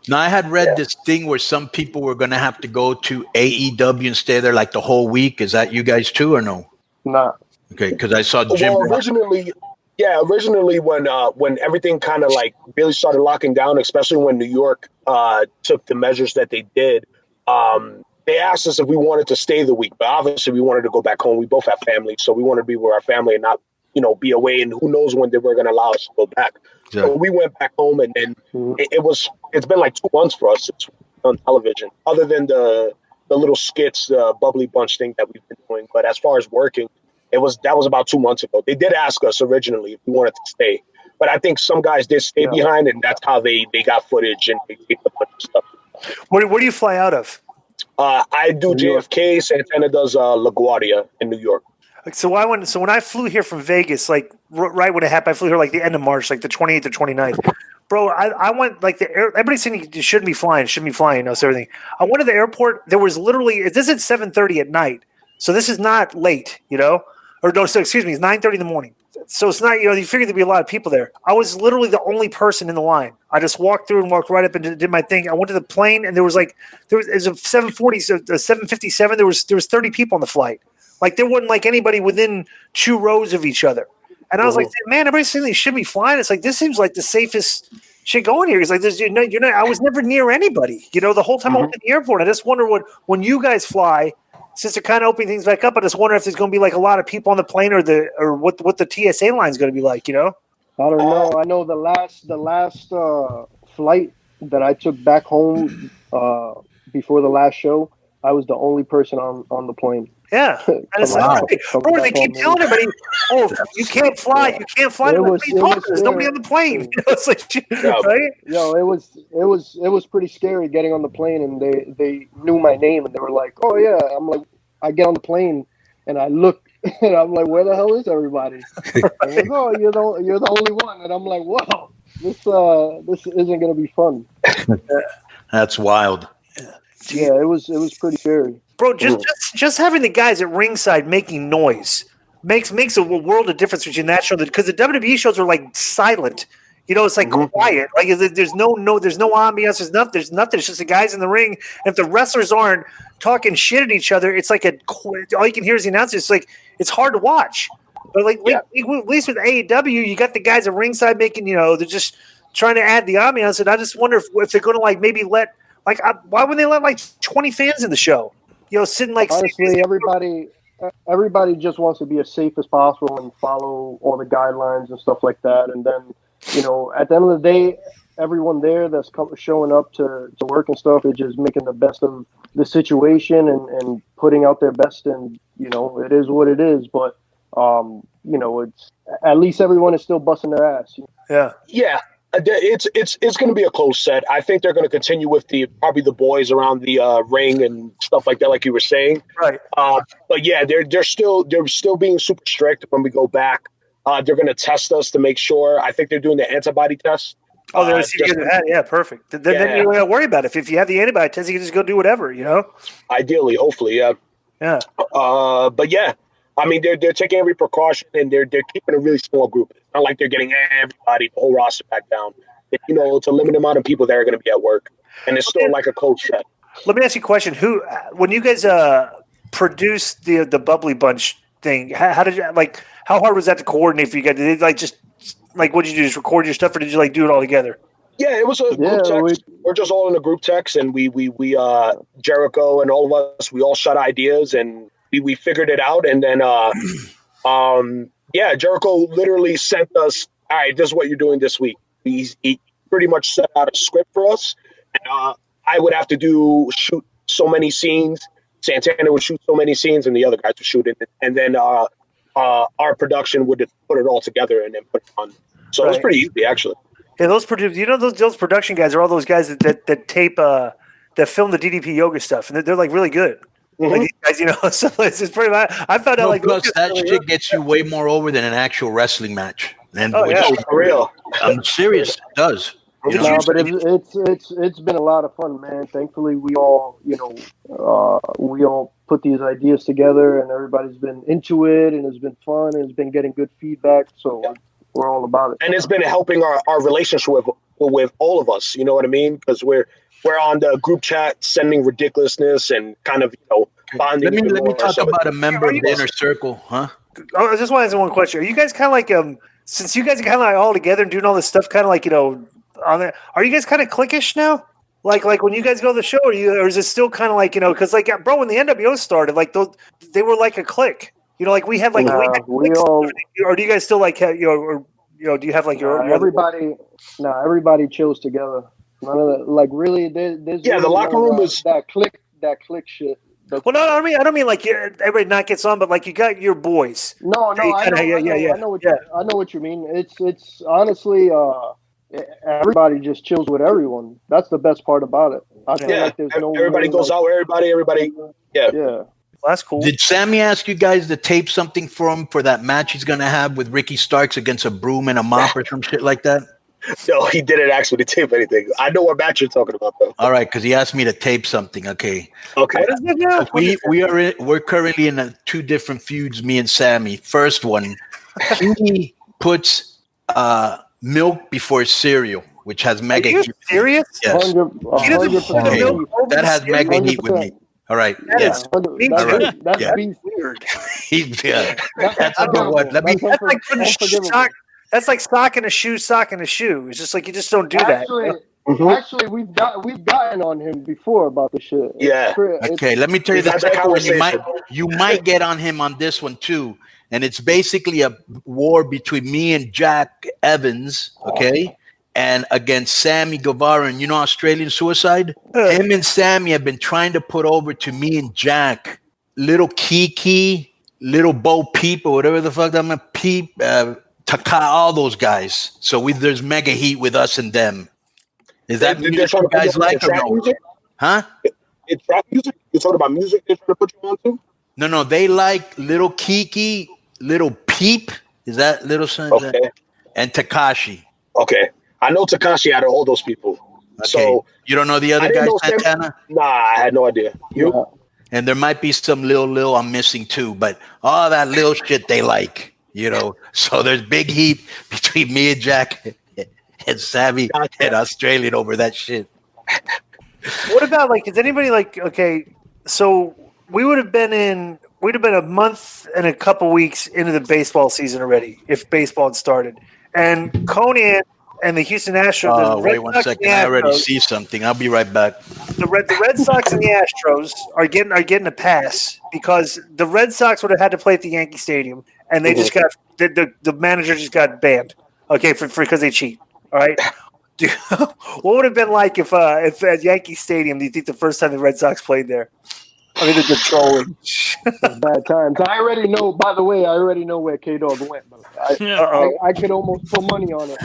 Now, I had read this thing where some people were going to have to go to AEW and stay there like the whole week. Is that you guys too, or no? Nah. Okay, because I saw Jim. Well, originally when everything kind of like really started locking down, especially when New York took the measures that they did, they asked us if we wanted to stay the week. But obviously, we wanted to go back home. We both have families, so we wanted to be with our family and not, be away. And who knows when they were going to allow us to go back. Yeah. So we went back home, and then it's been like 2 months for us since we've on television, other than the little skits, bubbly bunch thing that we've been doing. But as far as working, that was about 2 months ago. They did ask us originally if we wanted to stay, but I think some guys did stay behind, and that's how they got footage and they taped a bunch of stuff. Where do you fly out of? I do JFK. Santana does LaGuardia in New York. So when I flew here from Vegas, like right when it happened, I flew here like the end of March, like the 28th or 29th. Bro, I went like everybody's saying you shouldn't be flying, so everything. I went to the airport. There was literally this is 7:30 at night, so this is not late, or no, so excuse me, it's 9:30 in the morning. So it's not, you figured there'd be a lot of people there. I was literally the only person in the line. I just walked through and walked right up and did my thing. I went to the plane, and it was a 740, a 757. There was 30 people on the flight. Like there wasn't like anybody within 2 rows of each other. And I was like, man, everybody's saying they should be flying. It's like, this seems like the safest shit going here. He's like, you're not, I was never near anybody, the whole time I went to the airport. I just wonder when you guys fly, since they're kind of opening things back up, I just wonder if there's going to be like a lot of people on the plane or what the TSA line is going to be like, I don't know. I know the last flight that I took back home before the last show, I was the only person on the plane. Yeah, and it's bro, they keep telling everybody, you can't fly. You can't fly. There's nobody on the plane. It's like, right? It was pretty scary getting on the plane, and they knew my name, and they were like, "Oh yeah." I'm like, I get on the plane, and I look, and I'm like, "Where the hell is everybody?" And they're like, "Oh, you're the only one," and I'm like, "Wow, this isn't gonna be fun." That's wild. Yeah, it was pretty scary. Bro, just having the guys at ringside making noise makes a world of difference between that show, because the WWE shows are like silent. It's like quiet. Like there's no ambiance. There's nothing. It's just the guys in the ring. And if the wrestlers aren't talking shit at each other, it's like all you can hear is the announcers. It's like it's hard to watch. But at least with AEW, you got the guys at ringside making. They're just trying to add the ambiance. And I just wonder if they're going to like maybe let why wouldn't they let like 20 fans in the show? Sitting like honestly, everybody just wants to be as safe as possible and follow all the guidelines and stuff like that. And then, at the end of the day, everyone there that's showing up to work and stuff is just making the best of the situation and putting out their best. And it is what it is. But it's at least everyone is still busting their ass. Yeah. It's going to be a close set. I think they're going to continue with probably the boys around the ring and stuff like that, like you were saying. Right. But yeah, they're still being super strict when we go back. They're going to test us to make sure. I think they're doing the antibody test. Oh, they're yeah, perfect. Then you don't have to worry about it. If you have the antibody test, you can just go do whatever. Ideally, hopefully, yeah. Yeah. But yeah. I mean, they're taking every precaution, and they're keeping a really small group. It's not like they're getting everybody, the whole roster back down. It's a limited amount of people that are going to be at work, and it's still like a coach set. Let me ask you a question: when you guys produced the Bubbly Bunch thing, how did you how hard was that to coordinate for you guys? Did they what did you do? Just record your stuff, or did you do it all together? Yeah, it was a group text. We're just all in a group text, and we Jericho and all of us, we all shot ideas and. We figured it out, and then Jericho literally sent us, all right, this is what you're doing this week. He pretty much set out a script for us, and I would have to shoot so many scenes. Santana would shoot so many scenes, and the other guys would shoot it, and then our production would put it all together and then put it on. So It was pretty easy, actually. Yeah, those production guys are all those guys that tape that film the DDP yoga stuff, and they're like really good. Like these guys, so it's pretty much. I found out plus that shit gets you way more over than an actual wrestling match. And for real. I'm serious. It does. But it's been a lot of fun, man. Thankfully, we all put these ideas together, and everybody's been into it, and it's been fun, and it's been getting good feedback. So we're all about it. And it's been helping our relationship with all of us. You know what I mean? Because we're on the group chat sending ridiculousness and kind of bonding. Let me more, talk so about a member of the inner circle, huh? I just want to ask one question. Are you guys kind of like since you guys are kind of like all together and doing all this stuff, kind of like on there? Are you guys kind of cliquish now? Like when you guys go to the show, or is it still kind of like because like bro, when the NWO started, like they were like a clique. Like we had like we all. or do you guys still like do you have like your everybody chills together. None of that, like really. There's really the locker room is that click shit. Well, no, I don't mean like everybody not gets on, but like you got your boys. No, I know what you mean. It's honestly, everybody just chills with everyone. That's the best part about it. I feel like there's no everybody goes out with everybody. Yeah. Well, that's cool. Did Sammy ask you guys to tape something for him for that match he's gonna have with Ricky Starks against a broom and a mop or some shit like that? No, he didn't ask me to tape anything. I know what match you're talking about, though. All right, because he asked me to tape something. Okay. What is it now? We're currently in two different feuds. Me and Sammy. First one, he puts milk before cereal, which has mega heat. Serious? Yes. He doesn't put the milk over that has cereal? mega heat with me. All right. Yes. That's weird. That's number one. Let me. That's like putting That's like sock in a shoe. It's just like you just don't do that. Actually, we've gotten on him before about the shit. Yeah. Okay, let me tell you the second one. You might get on him on this one too, and it's basically a war between me and Jack Evans. Okay. And against Sammy Guevara, and Australian Suicide. Him and Sammy have been trying to put over to me and Jack, little Kiki, little Bo Peep, or whatever the fuck I'm a Peep. Taka, all those guys. So there's mega heat with us and them. Is that music you guys like or no? Music? Huh? It's rap music? You're talking about music they're trying to put you on to? No, they like Little Kiki, Little Peep. Is that Little Son? Okay. And Takashi. Okay. I know Takashi out of all those people. Okay. So you don't know the other guy, Santana? Nah, I had no idea. You? Yeah. And there might be some Lil I'm missing too, but all that little shit they like. So there's big heat between me and Jack and Sammy and Australian over that shit. What about is anybody okay? So we'd have been a month and a couple weeks into the baseball season already if baseball had started, and Konnan and the Houston Astros. Wait 1 second, I already see something. I'll be right back. The Red Sox and the Astros are getting a pass because the Red Sox would have had to play at the Yankee Stadium. And they just got the manager just got banned, okay, for because they cheat. All right, what would it have been like if at Yankee Stadium? Do you think the first time the Red Sox played there? I mean, the trolling. Bad times. I already know. By the way, I already know where K-Dog went. I could almost put money on it.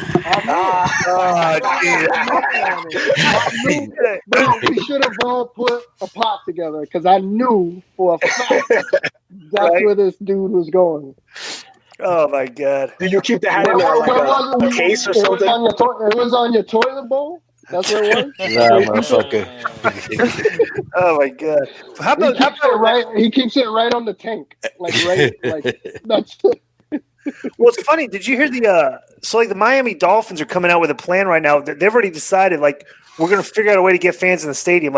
We should have all put a pot together because I knew for a fact that's where this dude was going. Oh my God! Did you keep the hat in a case or something? It was on your toilet bowl. That's what it was. Nah, motherfucker. Oh my God! How about he keeps it right on the tank, that's it. Well, it's funny. Did you hear the Miami Dolphins are coming out with a plan right now? They've already decided we're going to figure out a way to get fans in the stadium.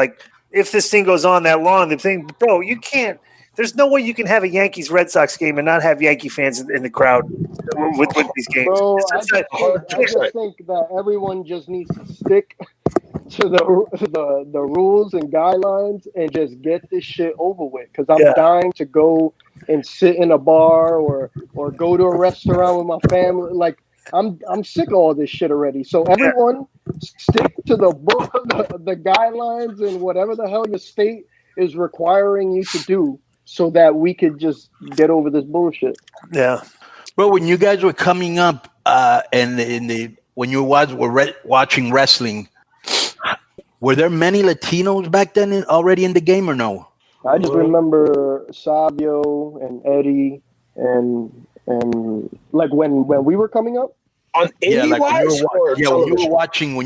If this thing goes on that long, bro, you can't. There's no way you can have a Yankees Red Sox game and not have Yankee fans in the crowd with these games. Bro, I just think that everyone just needs to stick to the rules and guidelines and just get this shit over with. Because I'm dying to go and sit in a bar or go to a restaurant with my family. I'm sick of all this shit already. So everyone stick to the guidelines and whatever the hell your state is requiring you to do, so that we could just get over this bullshit. Yeah, bro. When you guys were coming up, when you were watching wrestling, were there many Latinos back then already in the game or no? I just remember Sabio and Eddie and when we were coming up. On when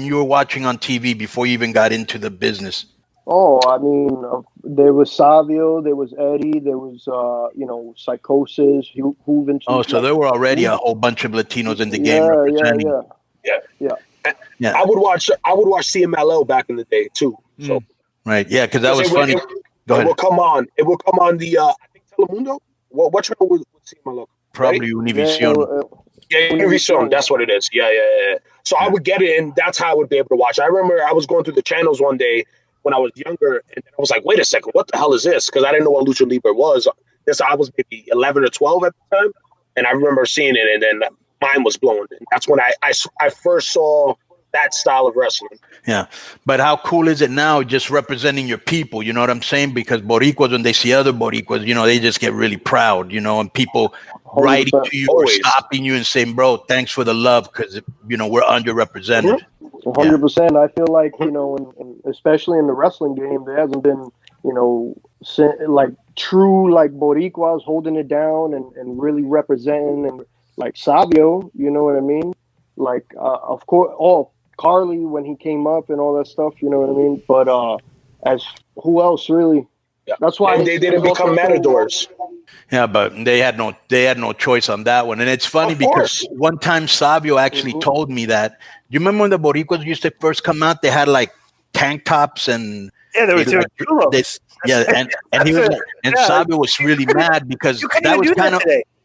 you were watching on TV before you even got into the business. Oh, I mean, there was Savio, there was Eddie, there was, Psychosis, Juventud. Oh, so there were already a whole bunch of Latinos in the game. Yeah. Yeah. I would watch CMLL back in the day too. So right, yeah, because that was funny. Go ahead. It will come on. It will come on the I think Telemundo. What channel would CMLL? Probably Univision. Yeah, Univision. That's what it is. Yeah. So I would get it, and that's how I would be able to watch. I remember I was going through the channels one day when I was younger, and I was like, "Wait a second, what the hell is this?" Because I didn't know what Lucha Libre was. I was maybe 11 or 12 at the time, and I remember seeing it, and then mine was blown. And that's when I first saw that style of wrestling. Yeah, but how cool is it now just representing your people? You know what I'm saying? Because Boricuas, when they see other Boricuas, they just get really proud, and people writing to you or stopping you and saying, bro, thanks for the love because, we're underrepresented. 100%. I feel like, especially in the wrestling game, there hasn't been, like true like Boricuas holding it down and really representing, and like Sabio, you know what I mean? Like, of course, Carly when he came up and all that stuff, you know what I mean? But as who else really? Yeah. That's why they didn't become matadors. Yeah, but they had no choice on that one. And it's funny because one time Savio actually told me that. Do you remember when the Boricuas used to first come out? They had like tank tops and there was and he was like, and Savio was really mad because that was kind of.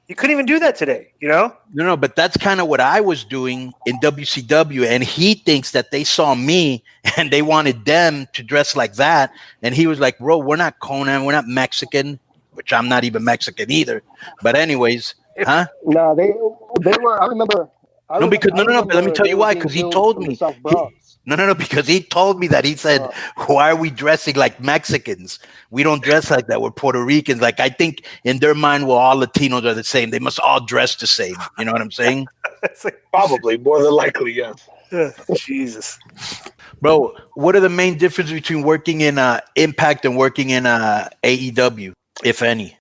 You couldn't even do that today, No, but that's kind of what I was doing in WCW, and he thinks that they saw me and they wanted them to dress like that, and he was like, "Bro, we're not Konnan, we're not Mexican," which I'm not even Mexican either. But anyways, huh? No, they were. I remember. No, but let me tell you why. Because he told me. No, because he told me that. He said, why are we dressing like Mexicans? We don't dress like that. We're Puerto Ricans. Like, I think in their mind, well, all Latinos are the same. They must all dress the same. You know what I'm saying? Probably, more than likely, yes. Jesus. Bro, what are the main differences between working in Impact and working in AEW, if any?